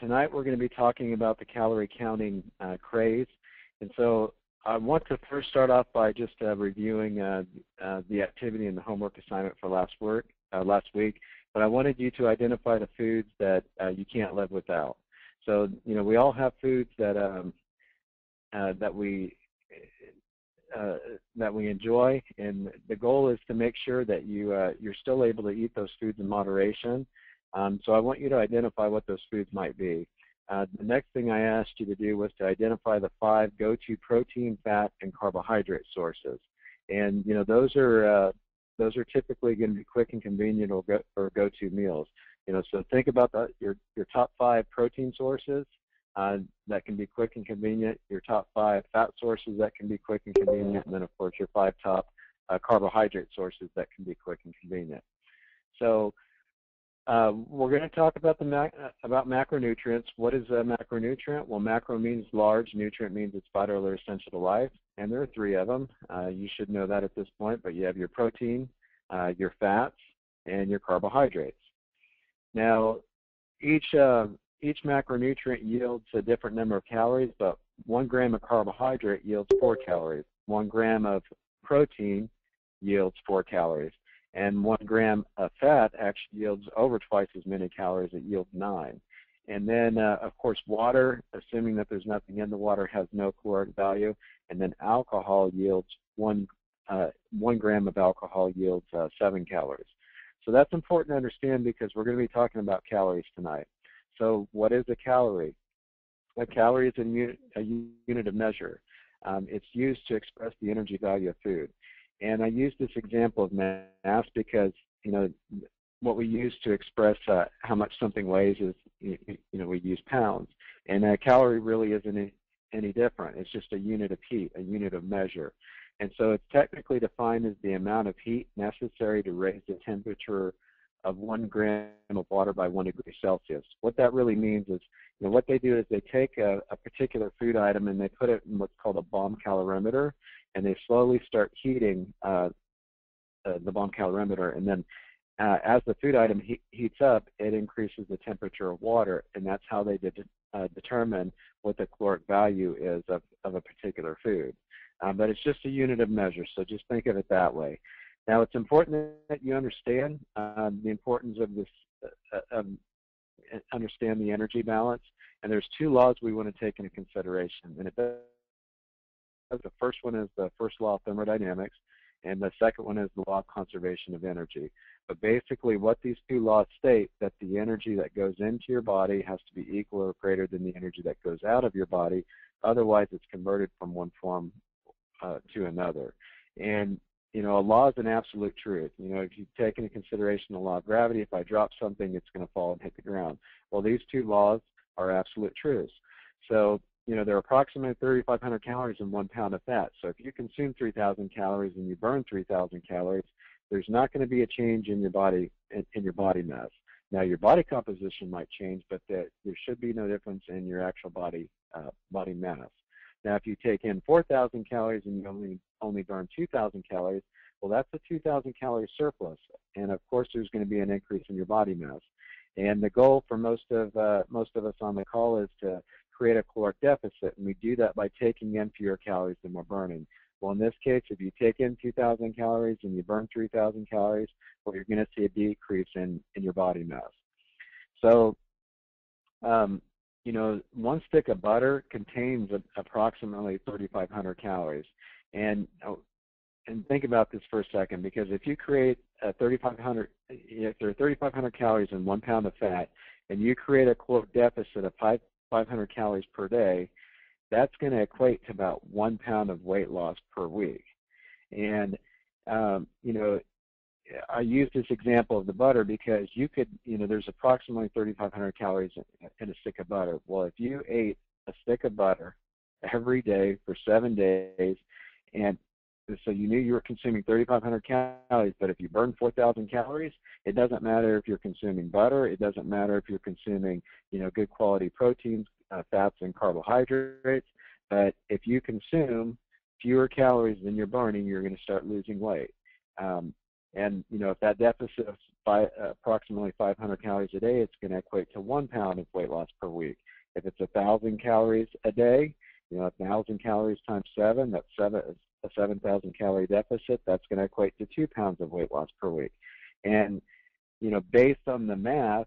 Tonight we're going to be talking about the calorie counting craze. And so I want to first start off by just reviewing the activity and the homework assignment for last week. But I wanted you to identify the foods that you can't live without. So, we all have foods that we enjoy, and the goal is to make sure that you're still able to eat those foods in moderation. So I want you to identify what those foods might be. The next thing I asked you to do was to identify the 5 go-to protein, fat, and carbohydrate sources. And those are typically going to be quick and convenient or go-to meals. So think about your top 5 protein sources that can be quick and convenient, your top 5 fat sources that can be quick and convenient, and then of course your 5 top carbohydrate sources that can be quick and convenient. So we're going to talk about about macronutrients. What is a macronutrient? Well, macro means large, nutrient means it's vital or essential to life, and there are 3 of them. You should know that at this point, but you have your protein, your fats, and your carbohydrates. Now, each macronutrient yields a different number of calories, but 1 gram of carbohydrate yields 4 calories. 1 gram of protein yields 4 calories. And 1 gram of fat actually yields over twice as many calories. It yields 9. And then, of course, water, assuming that there's nothing in the water, has no caloric value. And then alcohol yields 1 gram of alcohol yields 7 calories. So that's important to understand because we're going to be talking about calories tonight. So what is a calorie? A calorie is a unit of measure. It's used to express the energy value of food. And I use this example of mass because, what we use to express how much something weighs is, we use pounds. And a calorie really isn't any different. It's just a unit of heat, a unit of measure. And so it's technically defined as the amount of heat necessary to raise the temperature of 1 gram of water by 1 degree Celsius. What that really means is, what they do is they take a particular food item and they put it in what's called a bomb calorimeter, and they slowly start heating the bomb calorimeter. And then as the food item heats up, it increases the temperature of water, and that's how they determine what the caloric value is of a particular food. But it's just a unit of measure, so just think of it that way. Now, it's important that you understand the importance of this, understand the energy balance, and there's 2 laws we want to take into consideration. And the first one is the first law of thermodynamics, and the second one is the law of conservation of energy. But basically what these 2 laws state, that the energy that goes into your body has to be equal or greater than the energy that goes out of your body. Otherwise, it's converted from one form to another. And a law is an absolute truth. If you take into consideration the law of gravity, if I drop something, it's going to fall and hit the ground. Well, these 2 laws are absolute truths. So, there are approximately 3,500 calories in 1 pound of fat. So if you consume 3,000 calories and you burn 3,000 calories, there's not going to be a change in your body mass. Now, your body composition might change, but there should be no difference in your actual body mass. Now, if you take in 4,000 calories and you only burn 2,000 calories, well, that's a 2,000 calorie surplus, and of course, there's going to be an increase in your body mass. And the goal for most of us on the call is to create a caloric deficit, and we do that by taking in fewer calories than we're burning. Well, in this case, if you take in 2,000 calories and you burn 3,000 calories, well, you're going to see a decrease in your body mass. So, 1 stick of butter contains approximately 3,500 calories. And think about this for a second, because if you create if there are 3,500 calories in 1 pound of fat, and you create a caloric deficit of 500 calories per day, that's going to equate to about 1 pound of weight loss per week. And, I use this example of the butter because you could, there's approximately 3,500 calories in a stick of butter. Well, if you ate a stick of butter every day for 7 days, and so you knew you were consuming 3,500 calories, but if you burn 4,000 calories, it doesn't matter if you're consuming butter. It doesn't matter if you're consuming, good quality proteins, fats, and carbohydrates. But if you consume fewer calories than you're burning, you're going to start losing weight. And if that deficit is approximately 500 calories a day, it's going to equate to 1 pound of weight loss per week. If it's 1,000 calories a day, 1,000 calories times 7, that's a 7,000 calorie deficit. That's going to equate to 2 pounds of weight loss per week. And based on the math,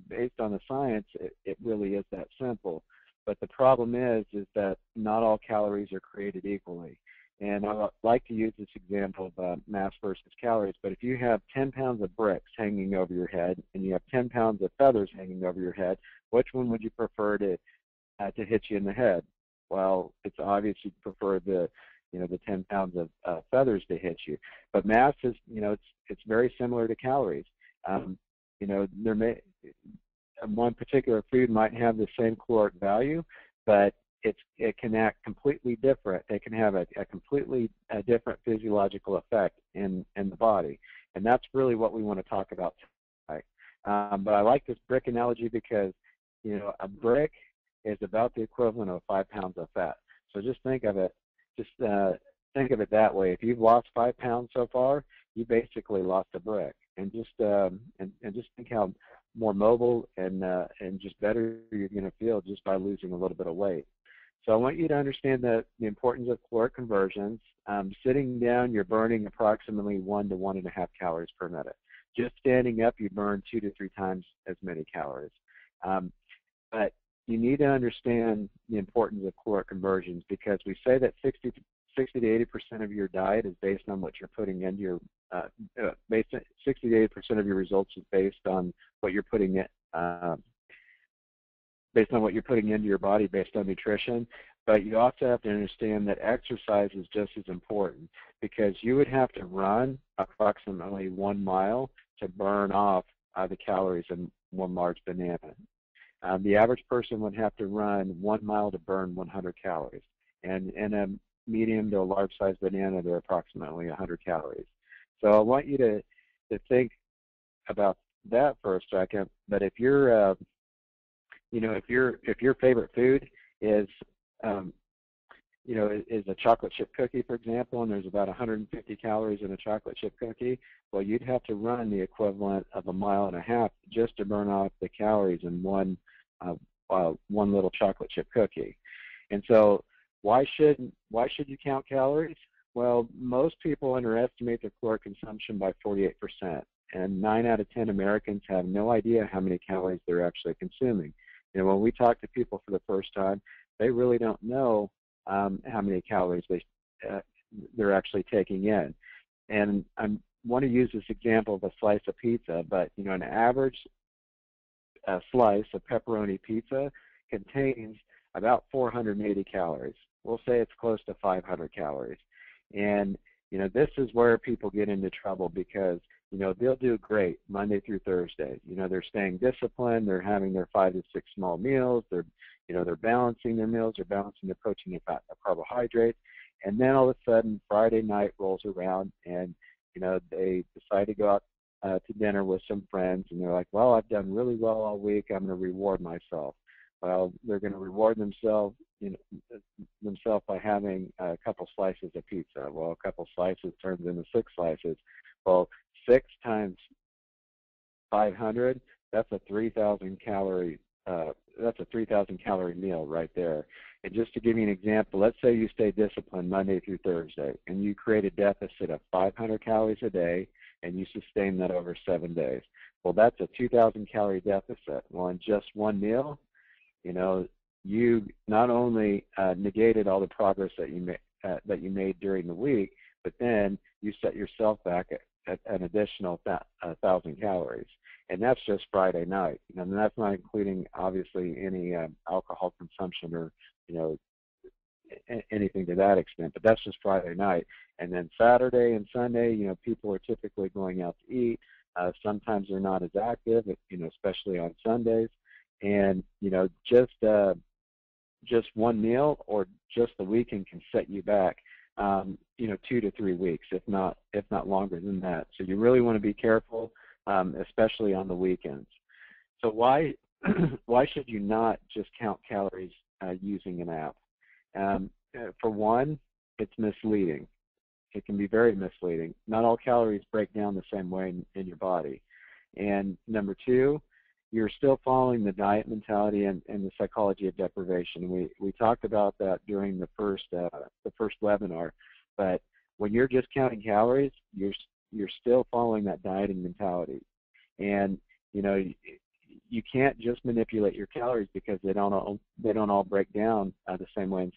based on the science, it really is that simple. But the problem is that not all calories are created equally. And I like to use this example of mass versus calories. But if you have 10 pounds of bricks hanging over your head and you have 10 pounds of feathers hanging over your head, which one would you prefer to hit you in the head? Well, it's obvious you prefer the 10 pounds of feathers to hit you. But mass is, it's very similar to calories. There may one particular food might have the same caloric value, but it can act completely different. It can have a completely different physiological effect in the body, and that's really what we want to talk about tonight. But I like this brick analogy because a brick is about the equivalent of 5 pounds of fat. So just think of it. Think of it that way. If you've lost 5 pounds so far, you basically lost a brick. And just think how more mobile and just better you're going to feel just by losing a little bit of weight. So I want you to understand the importance of caloric conversions. Sitting down, you're burning approximately 1 to 1.5 calories per minute. Just standing up, you burn 2 to 3 times as many calories. But you need to understand the importance of caloric conversions because we say that 60 to 80% of your diet is based on what you're putting into your 60 to 80% of your results is based on what you're putting in, based on what you're putting into your body, based on nutrition. But you also have to understand that exercise is just as important because you would have to run approximately 1 mile to burn off the calories in 1 large banana. The average person would have to run 1 mile to burn 100 calories. And in a medium to a large size banana, they're approximately 100 calories. So I want you to think about that for a second. But if you're, if your favorite food is, is a chocolate chip cookie, for example, and there's about 150 calories in a chocolate chip cookie, well, you'd have to run the equivalent of 1.5 miles just to burn off the calories in one little chocolate chip cookie. And so why should you count calories? Well, most people underestimate their caloric consumption by 48%, and 9 out of 10 Americans have no idea how many calories they're actually consuming. When we talk to people for the first time, they really don't know how many calories they're actually taking in. And I want to use this example of a slice of pizza, but an average slice of pepperoni pizza contains about 480 calories. We'll say it's close to 500 calories. And this is where people get into trouble because they'll do great Monday through Thursday. They're staying disciplined. They're having their 5 to 6 small meals. They're balancing their meals. They're balancing their protein and fat and carbohydrates. And then all of a sudden, Friday night rolls around, and they decide to go out to dinner with some friends, and they're like, "Well, I've done really well all week. I'm going to reward myself." Well, they're going to reward themselves by having a couple slices of pizza. Well, a couple slices turns into 6 slices. Well, 6 times 500, that's a 3,000 calorie. That's a 3,000 calorie meal right there. And just to give you an example, let's say you stay disciplined Monday through Thursday, and you create a deficit of 500 calories a day, and you sustain that over 7 days. Well, that's a 2,000 calorie deficit. Well, in just one meal, you not only negated all the progress that you made during the week, but then you set yourself back at an additional 1,000 calories, and that's just Friday night. And that's not including obviously any alcohol consumption or anything to that extent. But that's just Friday night, and then Saturday and Sunday, people are typically going out to eat. Sometimes they're not as active, especially on Sundays, and just one meal or just the weekend can set you back 2 to 3 weeks, if not longer than that. So you really want to be careful, especially on the weekends. So why should you not just count calories using an app? For one, it's misleading. it can be very misleading. Not all calories break down the same way in your body. And number two, you're still following the diet mentality and the psychology of deprivation. We talked about that during the first webinar, but when you're just counting calories, you're still following that dieting mentality. And you can't just manipulate your calories because they don't all break down the same way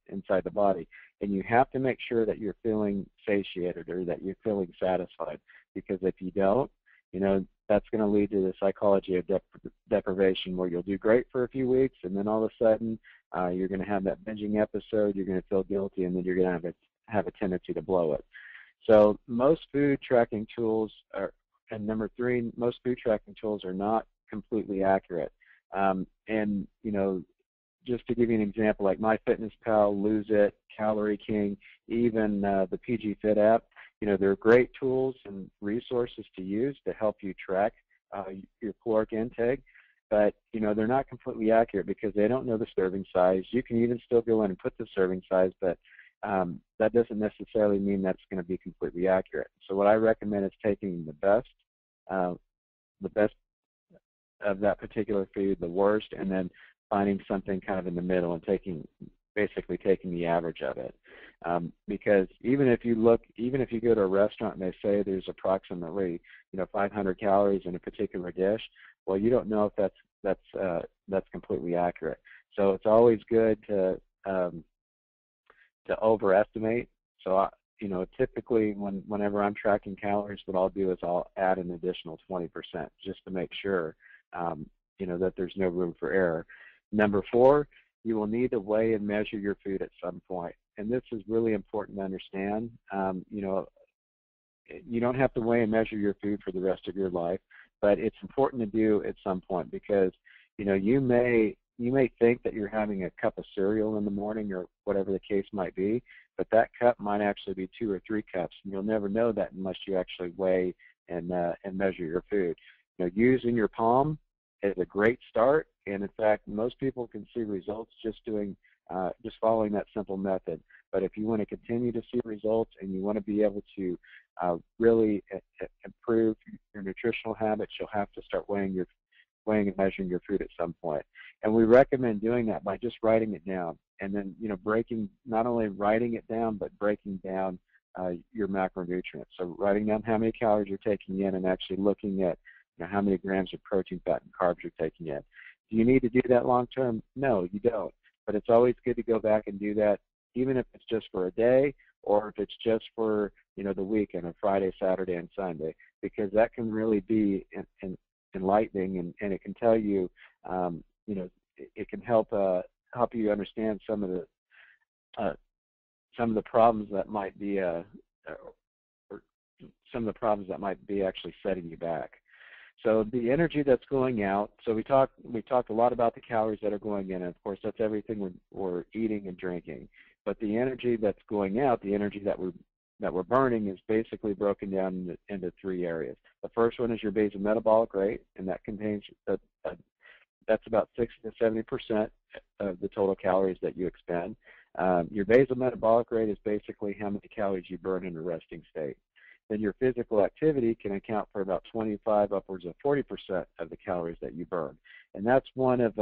inside the body. And you have to make sure that you're feeling satiated or that you're feeling satisfied, because if you don't, that's going to lead to the psychology of deprivation, where you'll do great for a few weeks, and then all of a sudden you're going to have that binging episode, you're going to feel guilty, and then you're going to have a tendency to blow it. So most food tracking tools and number three, most food tracking tools are not completely accurate. And just to give you an example, like MyFitnessPal, Lose It, Calorie King, even the PG Fit app, they're great tools and resources to use to help you track your caloric intake, but they're not completely accurate because they don't know the serving size. You can even still go in and put the serving size, but that doesn't necessarily mean that's going to be completely accurate. So what I recommend is taking the best of that particular food, the worst, and then finding something kind of in the middle and basically taking the average of it. Because even if you go to a restaurant and they say there's approximately 500 calories in a particular dish, well, you don't know if that's completely accurate. So it's always good to overestimate. So typically whenever I'm tracking calories, what I'll do is I'll add an additional 20% just to make sure that there's no room for error. Number four, you will need to weigh and measure your food at some point. And this is really important to understand. You don't have to weigh and measure your food for the rest of your life, but it's important to do at some point, because you may think that you're having a cup of cereal in the morning or whatever the case might be, but that cup might actually be 2 or 3 cups, and you'll never know that unless you actually weigh and measure your food. Using your palm is a great start, and in fact, most people can see results just following that simple method. But if you want to continue to see results and you want to be able to really improve your nutritional habits, you'll have to start weighing and measuring your food at some point. And we recommend doing that by just writing it down, and then not only writing it down, but breaking down your macronutrients. So writing down how many calories you're taking in and actually looking at how many grams of protein, fat, and carbs you're taking in. Do you need to do that long term? No, you don't. But it's always good to go back and do that, even if it's just for a day or if it's just for the weekend, a Friday, Saturday, and Sunday, because that can really be enlightening, and it can tell you, it can help you understand some of the problems that might be or some of the problems that might be actually setting you back. So the energy that's going out, so we talked a lot about the calories that are going in, and of course that's everything we're eating and drinking. But the energy that's going out, the energy that we're burning, is basically broken down into 3 areas. The first one is your basal metabolic rate, and that contains that's about 60 to 70% of the total calories that you expend. Your basal metabolic rate is basically how many calories you burn in a resting state. Then your physical activity can account for about 25, upwards of 40% of the calories that you burn. And that's one of,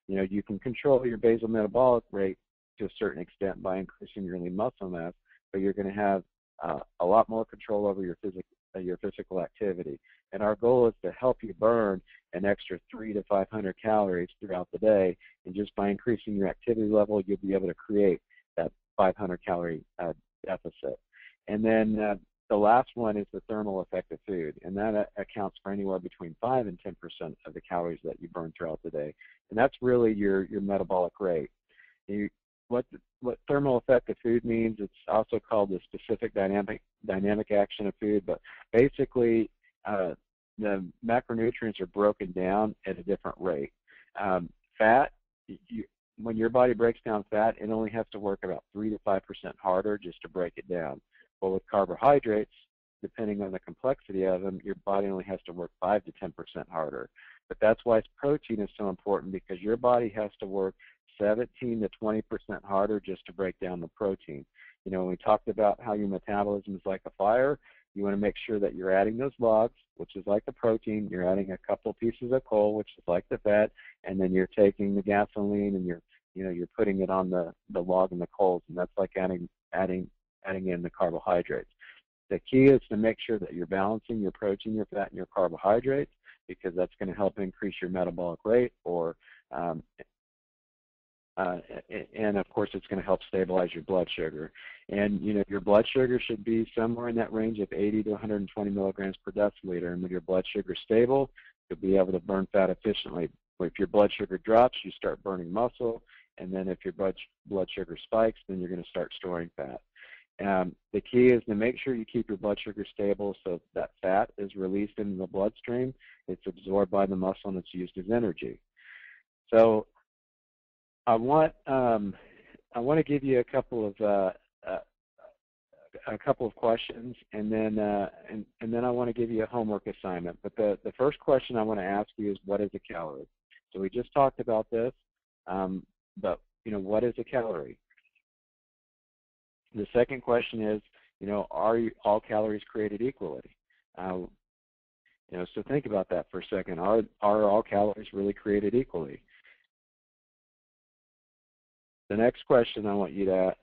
you can control your basal metabolic rate to a certain extent by increasing your lean muscle mass, but you're going to have a lot more control over your physical activity. And our goal is to help you burn an extra 300 to 500 calories throughout the day, and just by increasing your activity level, you'll be able to create that 500 calorie deficit. And then the last one is the thermal effect of food, and that accounts for anywhere between 5 and 10% of the calories that you burn throughout the day. And that's really your metabolic rate. What thermal effect of food means, it's also called the specific dynamic action of food, but basically the macronutrients are broken down at a different rate. Fat, when your body breaks down fat, it only has to work about 3 to 5% harder just to break it down. Well, with carbohydrates, depending on the complexity of them, your body only has to work 5 to 10% harder. But that's why protein is so important, because your body has to work 17 to 20% harder just to break down the protein. You know, we talked about how your metabolism is like a fire. You want to make sure that you're adding those logs, which is like the protein. You're adding a couple pieces of coal, which is like the fat, and then you're taking the gasoline and you're putting it on the log and the coals, and that's like adding in the carbohydrates. The key is to make sure that you're balancing your protein, your fat, and your carbohydrates, because that's going to help increase your metabolic rate, and of course it's going to help stabilize your blood sugar. And your blood sugar should be somewhere in that range of 80 to 120 milligrams per deciliter. And when your blood sugar is stable, you'll be able to burn fat efficiently. If your blood sugar drops, you start burning muscle, and then if your blood sugar spikes, then you're going to start storing fat. The key is to make sure you keep your blood sugar stable so that fat is released into the bloodstream. It's absorbed by the muscle and it's used as energy. So I want to give you a couple of questions, and then I want to give you a homework assignment. But the first question I want to ask you is, what is a calorie? So we just talked about this, but what is a calorie? The second question is, are all calories created equally? So think about that for a second. Are all calories really created equally? The next question I want you to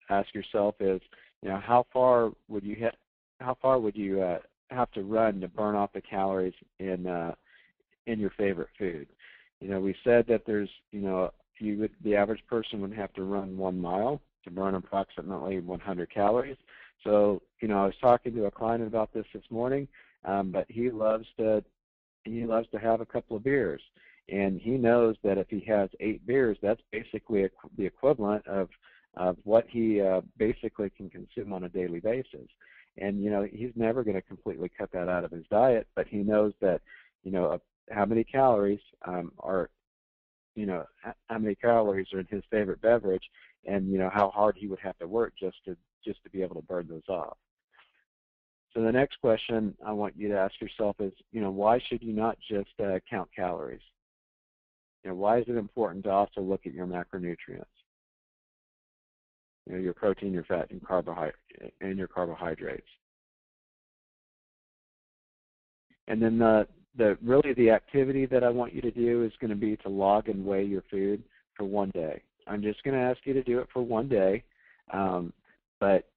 ask yourself is, how far would you have to run to burn off the calories in your favorite food? We said that there's, the average person would have to run 1 mile to burn approximately 100 calories. So, I was talking to a client about this morning, but he loves to have a couple of beers, and he knows that if he has 8 beers, that's basically the equivalent of what he basically can consume on a daily basis. And he's never going to completely cut that out of his diet, but he knows that how many calories are in his favorite beverage, and how hard he would have to work just to be able to burn those off. So the next question I want you to ask yourself is, why should you not just count calories? Why is it important to also look at your macronutrients? Your protein, your fat, and your carbohydrates. And then really the activity that I want you to do is going to be to log and weigh your food for 1 day. I'm just going to ask you to do it for 1 day, but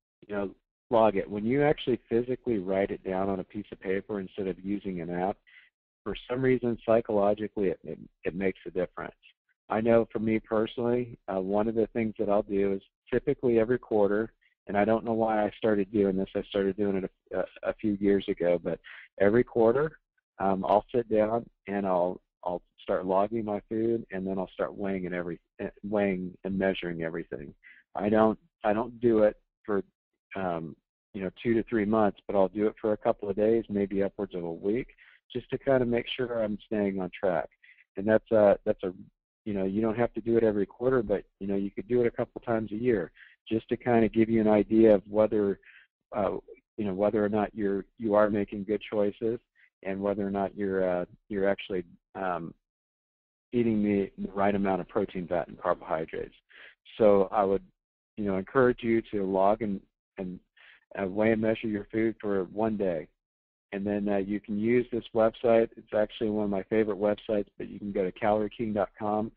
log it. When you actually physically write it down on a piece of paper instead of using an app, for some reason psychologically it makes a difference. I know for me personally, one of the things that I'll do is typically every quarter, and I don't know why I started doing this. I started doing it a few years ago, but every quarter I'll sit down and I'll start logging my food, and then I'll start weighing and measuring everything. I don't do it for 2 to 3 months, but I'll do it for a couple of days, maybe upwards of a week, just to kind of make sure I'm staying on track. And that's a you don't have to do it every quarter, but you could do it a couple times a year, just to kind of give you an idea of whether whether or not you are making good choices, and whether or not you're actually eating the right amount of protein, fat, and carbohydrates. So I would encourage you to log and weigh and measure your food for 1 day. And then you can use this website. It's actually one of my favorite websites, but you can go to calorieking.com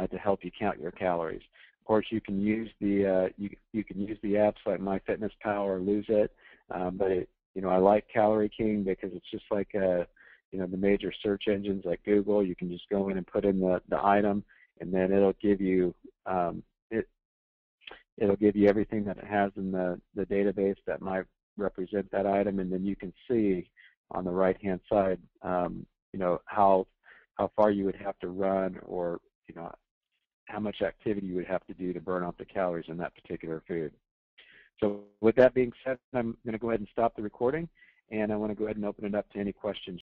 to help you count your calories. Of course, you can use the you can use the apps like MyFitnessPal or Lose It, but I like Calorie King because it's just like the major search engines like Google. You can just go in and put in the item, and then it'll give you it'll give you everything that it has in the database that might represent that item, and then you can see on the right-hand side, how far you would have to run, or how much activity you would have to do to burn off the calories in that particular food. So with that being said, I'm going to go ahead and stop the recording, and I want to go ahead and open it up to any questions